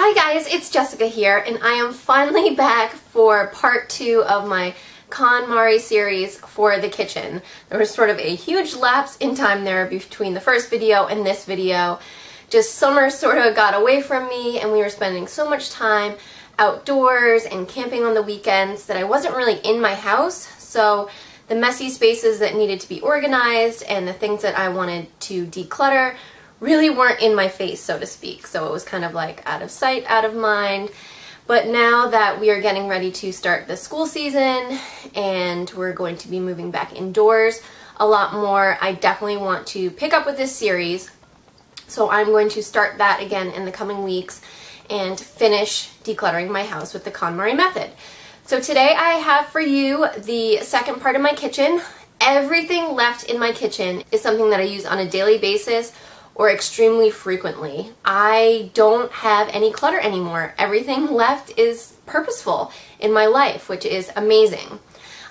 Hi guys, it's Jessica here, and I am finally back for part 2 of my KonMari series for the kitchen. There was sort of a huge lapse in time there between the first video and this video. Just summer sort of got away from me and we were spending so much time outdoors and camping on the weekends that I wasn't really in my house, so the messy spaces that needed to be organized and the things that I wanted to declutter really weren't in my face, so to speak. So it was kind of like out of sight, out of mind. But now that we are getting ready to start the school season and we're going to be moving back indoors a lot more, I definitely want to pick up with this series. So I'm going to start that again in the coming weeks and finish decluttering my house with the KonMari method. So today I have for you the second part of my kitchen. Everything left in my kitchen is something that I use on a daily basis or extremely frequently. I don't have any clutter anymore. Everything left is purposeful in my life, which is amazing.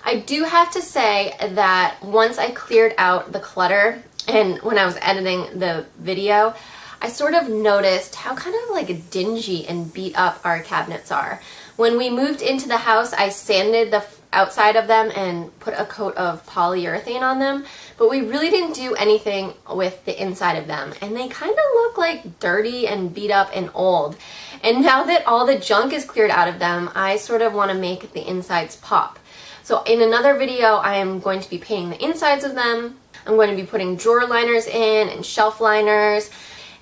I do have to say that once I cleared out the clutter and when I was editing the video, I sort of noticed how kind of like dingy and beat up our cabinets are. When we moved into the house, I sanded the outside of them and put a coat of polyurethane on them, but we really didn't do anything with the inside of them, and they kind of look like dirty and beat up and old. And now that all the junk is cleared out of them, I sort of want to make the insides pop. So in another video, I am going to be painting the insides of them. I'm going to be putting drawer liners in and shelf liners.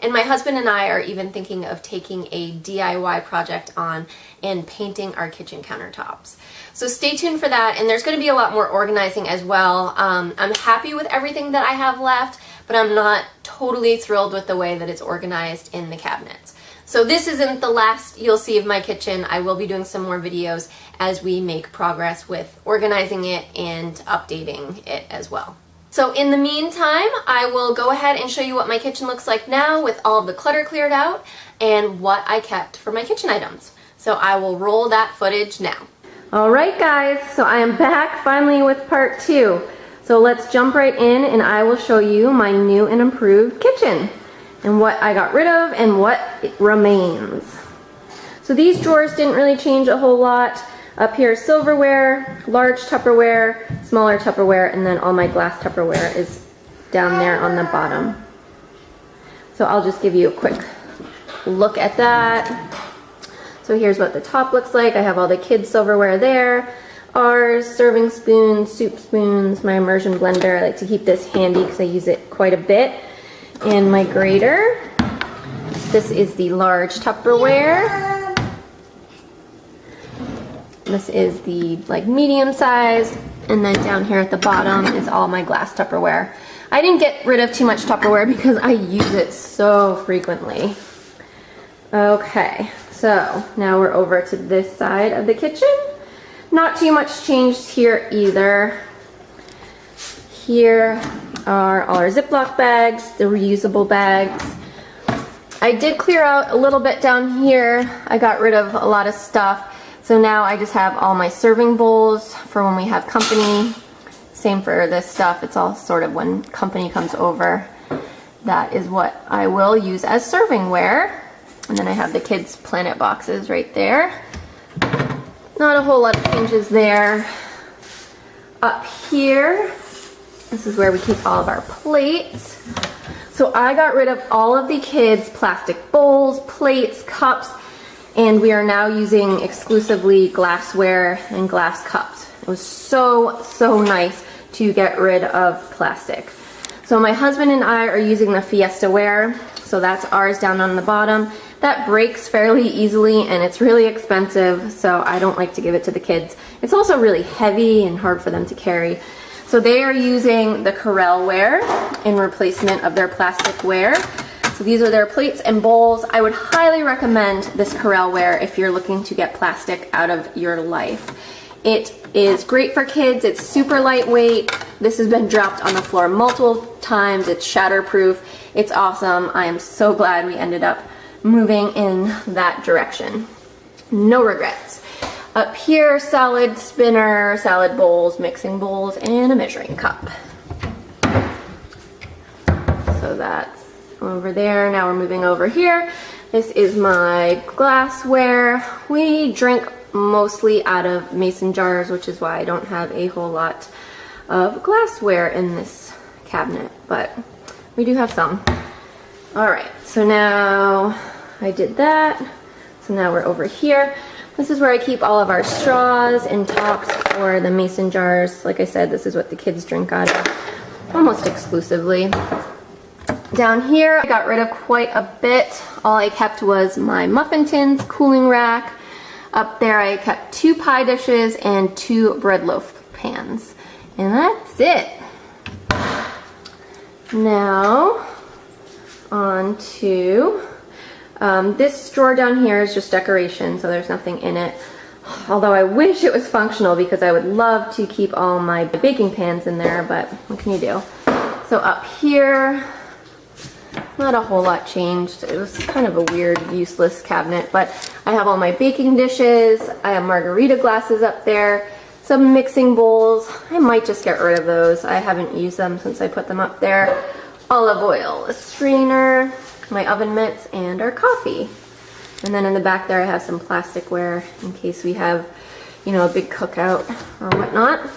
And my husband and I are even thinking of taking a DIY project on and painting our kitchen countertops. So stay tuned for that, and there's going to be a lot more organizing as well. I'm happy with everything that I have left, but I'm not totally thrilled with the way that it's organized in the cabinets. So this isn't the last you'll see of my kitchen. I will be doing some more videos as we make progress with organizing it and updating it as well. So in the meantime, I will go ahead and show you what my kitchen looks like now with all of the clutter cleared out and what I kept for my kitchen items. So I will roll that footage now. Alright guys, so I am back finally with part 2. So let's jump right in and I will show you my new and improved kitchen and what I got rid of and what remains. So these drawers didn't really change a whole lot. Up here, silverware, large Tupperware, smaller Tupperware, and then all my glass Tupperware is down there on the bottom. So I'll just give you a quick look at that. So here's what the top looks like. I have all the kids' silverware there. Ours, serving spoons, soup spoons, my immersion blender. I like to keep this handy because I use it quite a bit. And my grater. This is the large Tupperware. This is the like medium size, and then down here at the bottom is all my glass Tupperware. I didn't get rid of too much Tupperware because I use it so frequently. Okay, so now we're over to this side of the kitchen. Not too much changed here either. Here are all our Ziploc bags, the reusable bags. I did clear out a little bit down here. I got rid of a lot of stuff. So now I just have all my serving bowls for when we have company. Same for this stuff. It's all sort of when company comes over. That is what I will use as servingware. And then I have the kids' Planet boxes right there. Not a whole lot of changes there. Up here, this is where we keep all of our plates. So I got rid of all of the kids' plastic bowls, plates, cups, and we are now using exclusively glassware and glass cups. It was so nice to get rid of plastic. So my husband and I are using the Fiesta ware, so that's ours down on the bottom. That breaks fairly easily and it's really expensive, so I don't like to give it to the kids. It's also really heavy and hard for them to carry. So they are using the Corelle ware in replacement of their plastic ware. So these are their plates and bowls. I would highly recommend this Corelle ware if you're looking to get plastic out of your life. It is great for kids. It's super lightweight. This has been dropped on the floor multiple times. It's shatterproof. It's awesome. I am so glad we ended up moving in that direction. No regrets. Up here, salad spinner, salad bowls, mixing bowls, and a measuring cup. So that's over there. Now we're moving over here. This is my glassware. We drink mostly out of mason jars, which is why I don't have a whole lot of glassware in this cabinet, but we do have some. All right, so now I did that. So now we're over here. This is where I keep all of our straws and tops for the mason jars. Like I said, this is what the kids drink out of almost exclusively. Down here, I got rid of quite a bit. All I kept was my muffin tins, cooling rack. Up there, I kept 2 pie dishes and 2 bread loaf pans. And that's it. Now, on to this drawer down here is just decoration, so there's nothing in it. Although I wish it was functional because I would love to keep all my baking pans in there, but what can you do? So up here, not a whole lot changed. It was kind of a weird, useless cabinet, but I have all my baking dishes. I have margarita glasses up there, some mixing bowls. I might just get rid of those. I haven't used them since I put them up there. Olive oil, a strainer, my oven mitts, and our coffee. And then in the back there I have some plasticware in case we have, you know, a big cookout or whatnot.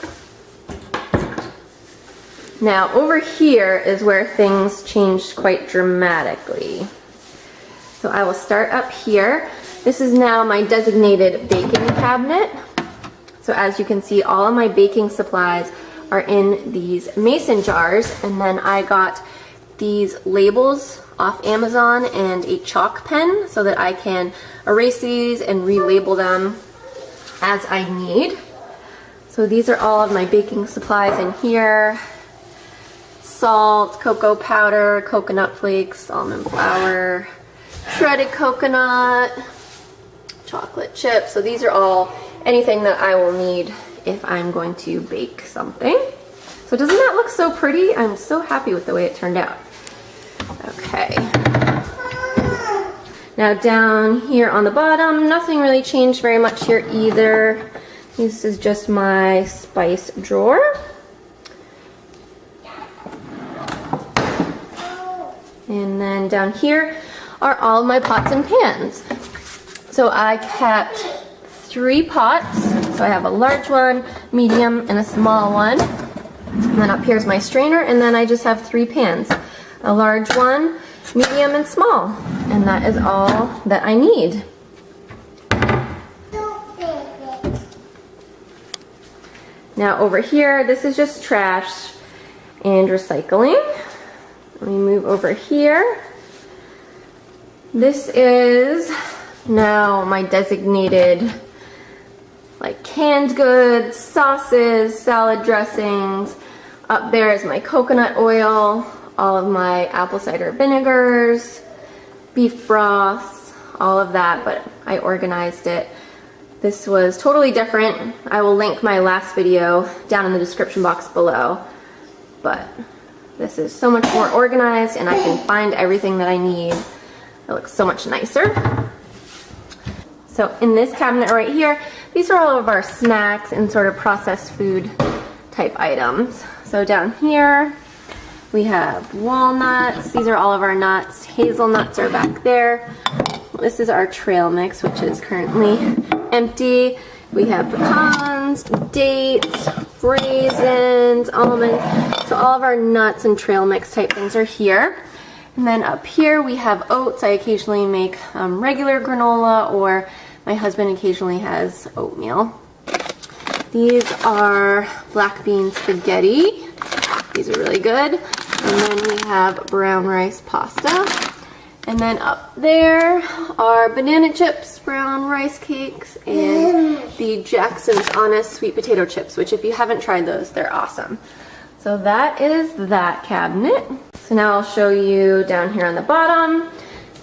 Now over here is where things changed quite dramatically. So I will start up here. This is now my designated baking cabinet. So as you can see, all of my baking supplies are in these mason jars, and then I got these labels off Amazon and a chalk pen so that I can erase these and relabel them as I need. So these are all of my baking supplies in here. Salt, cocoa powder, coconut flakes, almond flour, shredded coconut, chocolate chips. So these are all anything that I will need if I'm going to bake something. So doesn't that look so pretty? I'm so happy with the way it turned out. Okay. Now down here on the bottom, nothing really changed very much here either. This is just my spice drawer. And then down here are all my pots and pans. So I kept 3 pots. So I have a large one, medium, and a small one. And then up here's my strainer, and then I just have 3 pans. A large one, medium, and small. And that is all that I need. Now over here, this is just trash and recycling. Let me move over here. This is now my designated like canned goods, sauces, salad dressings. Up there is my coconut oil, all of my apple cider vinegars, beef broths, all of that, but I organized it. This was totally different. I will link my last video down in the description box below, but this is so much more organized and I can find everything that I need. It looks so much nicer. So in this cabinet right here, these are all of our snacks and sort of processed food type items. So down here, we have walnuts. These are all of our nuts. Hazelnuts are back there. This is our trail mix, which is currently empty. We have pecans, dates, raisins, almonds. So all of our nuts and trail mix type things are here. And then up here we have oats. I occasionally make regular granola, or my husband occasionally has oatmeal. These are black bean spaghetti. These are really good. And then we have brown rice pasta. And then up there are banana chips, brown rice cakes, and the Jackson's Honest sweet potato chips, which if you haven't tried those, they're awesome. So that is that cabinet. So now I'll show you down here on the bottom.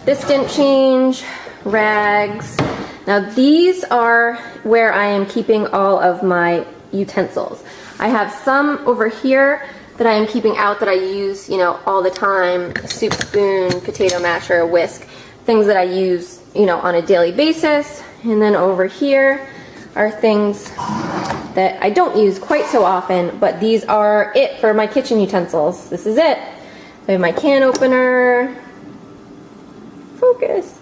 This didn't change. Rags. Now these are where I am keeping all of my utensils. I have some over here that I am keeping out that I use, you know, all the time. Soup spoon, potato masher, whisk, things that I use, you know, on a daily basis. And then over here are things that I don't use quite so often, but these are it for my kitchen utensils. This is it. I have my can opener. Focus.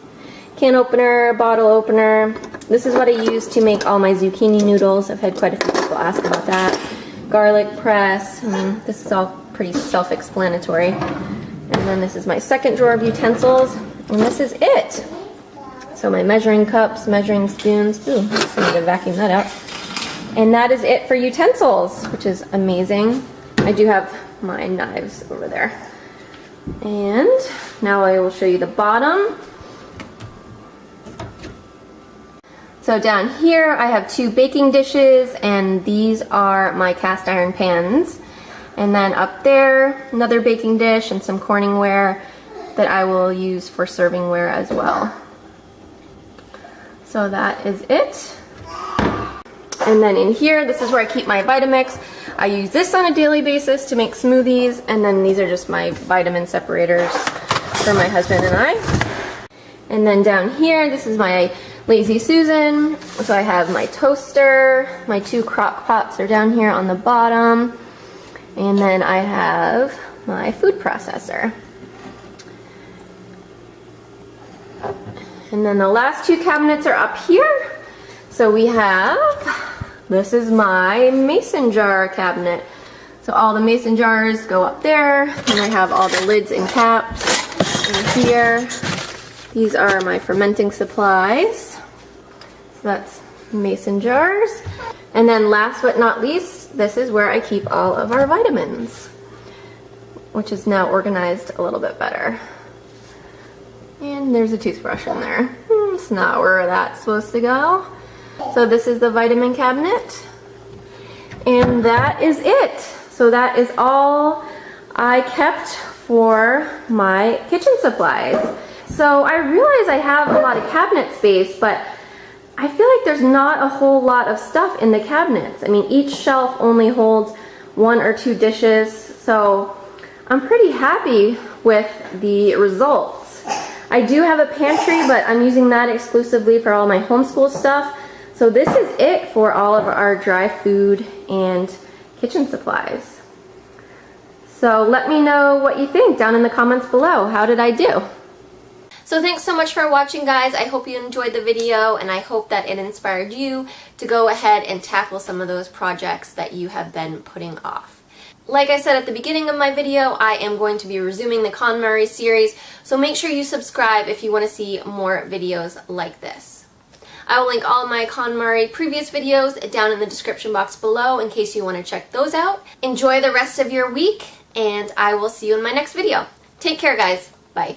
can opener, bottle opener. This is what I use to make all my zucchini noodles. I've had quite a few people ask about that. Garlic press. This is all pretty self-explanatory. And then this is my second drawer of utensils. And this is it. So my measuring cups, measuring spoons. Ooh, I need to vacuum that out. And that is it for utensils, which is amazing. I do have my knives over there. And now I will show you the bottom. So down here I have 2 baking dishes, and these are my cast iron pans. And then up there, another baking dish and some Corningware that I will use for servingware as well. So that is it. And then in here, this is where I keep my Vitamix. I use this on a daily basis to make smoothies, and then these are just my vitamin separators for my husband and I. And then down here, this is my Lazy Susan. So I have my toaster, my 2 crock pots are down here on the bottom, and then I have my food processor. And then the last 2 cabinets are up here. So we have, this is my mason jar cabinet. So all the mason jars go up there, and I have all the lids and caps in here. These are my fermenting supplies. So that's mason jars. And then last but not least, this is where I keep all of our vitamins, which is now organized a little bit better. And there's a toothbrush in there. It's not where that's supposed to go. So this is the vitamin cabinet. And that is it. So that is all I kept for my kitchen supplies. So I realize I have a lot of cabinet space, but I feel like there's not a whole lot of stuff in the cabinets. I mean, each shelf only holds 1 or 2 dishes, so I'm pretty happy with the results. I do have a pantry, but I'm using that exclusively for all my homeschool stuff. So this is it for all of our dry food and kitchen supplies. So let me know what you think down in the comments below. How did I do? So thanks so much for watching, guys. I hope you enjoyed the video, and I hope that it inspired you to go ahead and tackle some of those projects that you have been putting off. Like I said at the beginning of my video, I am going to be resuming the KonMari series, so make sure you subscribe if you want to see more videos like this. I will link all of my KonMari previous videos down in the description box below in case you want to check those out. Enjoy the rest of your week, and I will see you in my next video. Take care, guys. Bye.